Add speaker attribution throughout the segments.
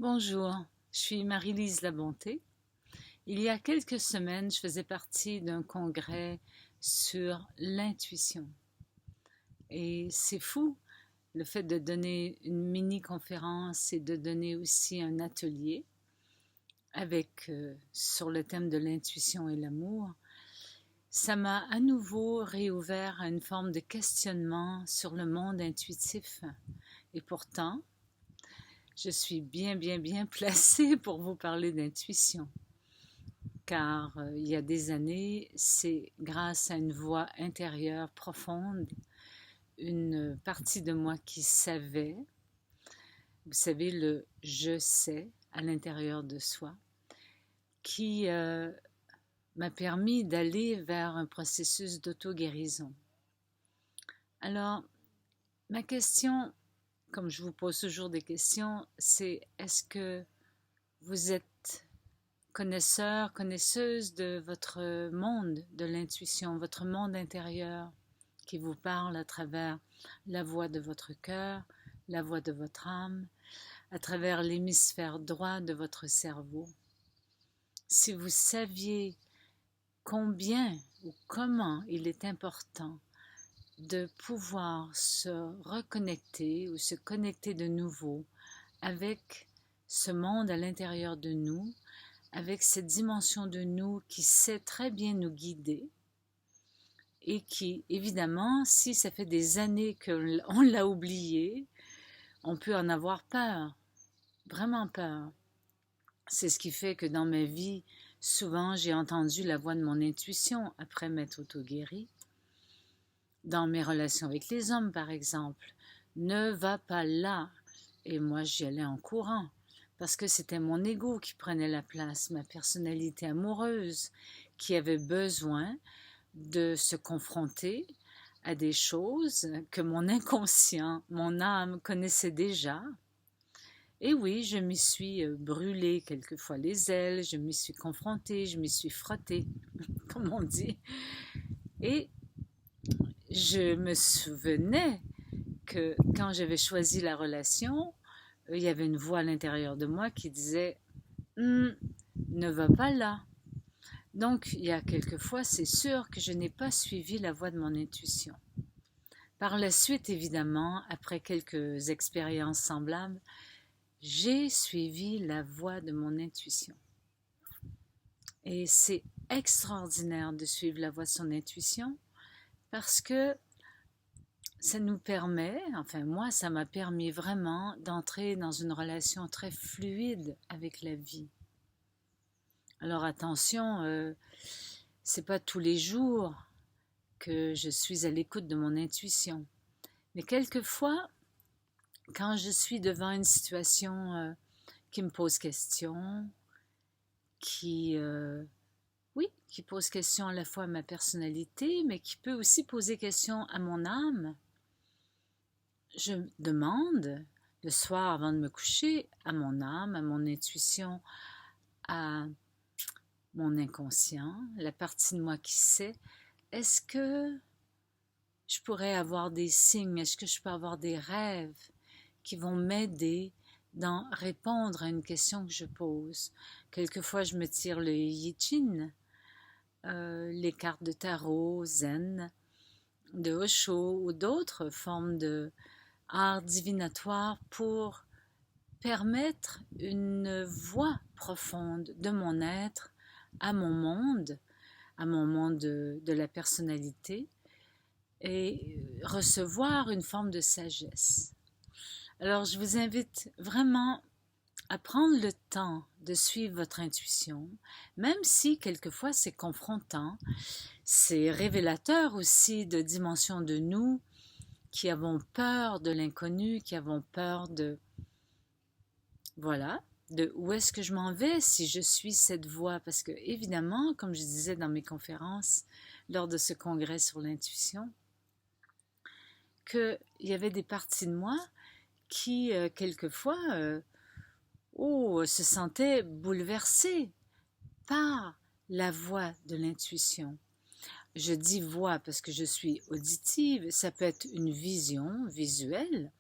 Speaker 1: Bonjour, je suis Marie-Lise Labonté. Il y a quelques semaines, je faisais partie d'un congrès sur l'intuition. Et c'est fou, le fait de donner une mini-conférence et de donner aussi un atelier sur le thème de l'intuition et l'amour. Ça m'a à nouveau réouvert à une forme de questionnement sur le monde intuitif. Et pourtant, je suis bien placée pour vous parler d'intuition. Car il y a des années, c'est grâce à une voix intérieure profonde, une partie de moi qui savait, vous savez, le je sais à l'intérieur de soi, qui m'a permis d'aller vers un processus d'auto-guérison. Alors, ma question, comme je vous pose toujours des questions, c'est est-ce que vous êtes connaisseur, connaisseuse de votre monde de l'intuition, votre monde intérieur qui vous parle à travers la voix de votre cœur, la voix de votre âme, à travers l'hémisphère droit de votre cerveau. Si vous saviez combien ou comment il est important de pouvoir se reconnecter ou se connecter de nouveau avec ce monde à l'intérieur de nous, avec cette dimension de nous qui sait très bien nous guider et qui, évidemment, si ça fait des années qu'on l'a oublié, on peut en avoir peur, vraiment peur. C'est ce qui fait que dans ma vie, souvent j'ai entendu la voix de mon intuition après m'être auto-guérie. Dans mes relations avec les hommes, par exemple, ne va pas là. Et moi, j'y allais en courant parce que c'était mon ego qui prenait la place, ma personnalité amoureuse qui avait besoin de se confronter à des choses que mon inconscient, mon âme connaissait déjà. Et oui, je m'y suis brûlé quelquefois les ailes, je m'y suis confrontée, je m'y suis frottée, comme on dit. Et je me souvenais que quand j'avais choisi la relation, il y avait une voix à l'intérieur de moi qui disait ne va pas là. Donc, il y a quelquefois, c'est sûr que je n'ai pas suivi la voie de mon intuition. Par la suite, évidemment, après quelques expériences semblables, j'ai suivi la voie de mon intuition. Et c'est extraordinaire de suivre la voie de son intuition parce que ça nous permet, enfin moi, ça m'a permis vraiment d'entrer dans une relation très fluide avec la vie. Alors attention, c'est pas tous les jours que je suis à l'écoute de mon intuition. Mais quelquefois, quand je suis devant une situation qui me pose question, qui pose question à la fois à ma personnalité, mais qui peut aussi poser question à mon âme, je demande le soir avant de me coucher à mon âme, à mon intuition, à mon inconscient, la partie de moi qui sait, est-ce que je pourrais avoir des signes, est-ce que je peux avoir des rêves qui vont m'aider dans répondre à une question que je pose. Quelquefois, je me tire le I Ching, les cartes de tarot, zen, de Osho ou d'autres formes de art divinatoire pour permettre une voix profonde de mon être à mon monde de la personnalité et recevoir une forme de sagesse. Alors, je vous invite vraiment à prendre le temps de suivre votre intuition, même si quelquefois c'est confrontant, c'est révélateur aussi de dimensions de nous qui avons peur de l'inconnu, qui avons peur de où est-ce que je m'en vais si je suis cette voie, parce que évidemment, comme je disais dans mes conférences lors de ce congrès sur l'intuition, qu'il y avait des parties de moi qui, quelquefois, se sentaient bouleversées par la voix de l'intuition. Je dis voix parce que je suis auditive, ça peut être une vision visuelle,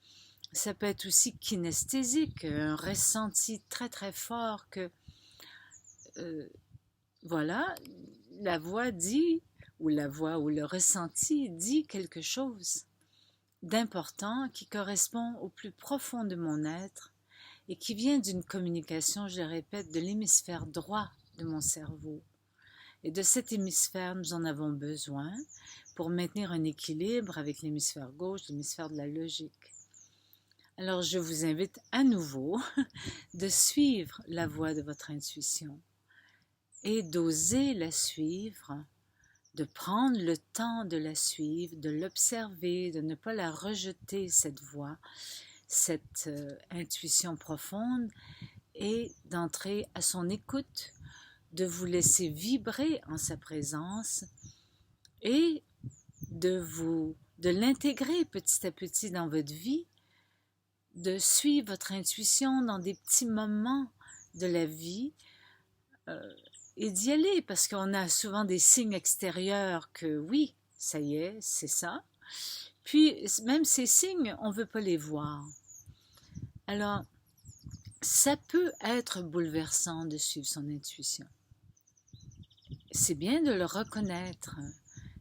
Speaker 1: Ça peut être aussi kinesthésique, un ressenti très très fort que, euh, voilà, la voix dit, ou la voix ou le ressenti dit quelque chose d'important qui correspond au plus profond de mon être et qui vient d'une communication, je le répète, de l'hémisphère droit de mon cerveau. Et de cet hémisphère, nous en avons besoin pour maintenir un équilibre avec l'hémisphère gauche, l'hémisphère de la logique. Alors, je vous invite à nouveau de suivre la voie de votre intuition et d'oser la suivre, de prendre le temps de la suivre, de l'observer, de ne pas la rejeter, cette voix, cette intuition profonde, et d'entrer à son écoute, de vous laisser vibrer en sa présence et de l'intégrer petit à petit dans votre vie, de suivre votre intuition dans des petits moments de la vie et d'y aller, parce qu'on a souvent des signes extérieurs que oui, ça y est, c'est ça. Puis même ces signes, on ne veut pas les voir. Alors, ça peut être bouleversant de suivre son intuition. C'est bien de le reconnaître.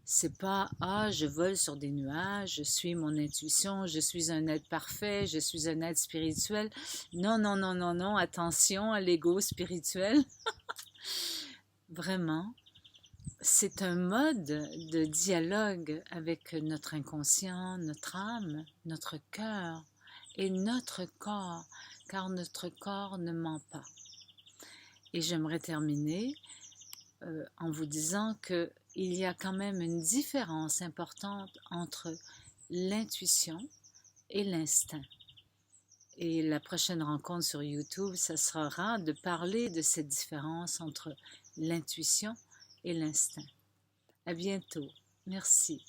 Speaker 1: C'est pas ah, je vole sur des nuages, je suis mon intuition, je suis un être parfait, je suis un être spirituel. Non, non, non, non, non, attention à l'ego spirituel. Vraiment, c'est un mode de dialogue avec notre inconscient, notre âme, notre cœur et notre corps, car notre corps ne ment pas. Et j'aimerais terminer en vous disant qu'il y a quand même une différence importante entre l'intuition et l'instinct. Et la prochaine rencontre sur YouTube, ça sera de parler de cette différence entre l'intuition et l'instinct. À bientôt. Merci.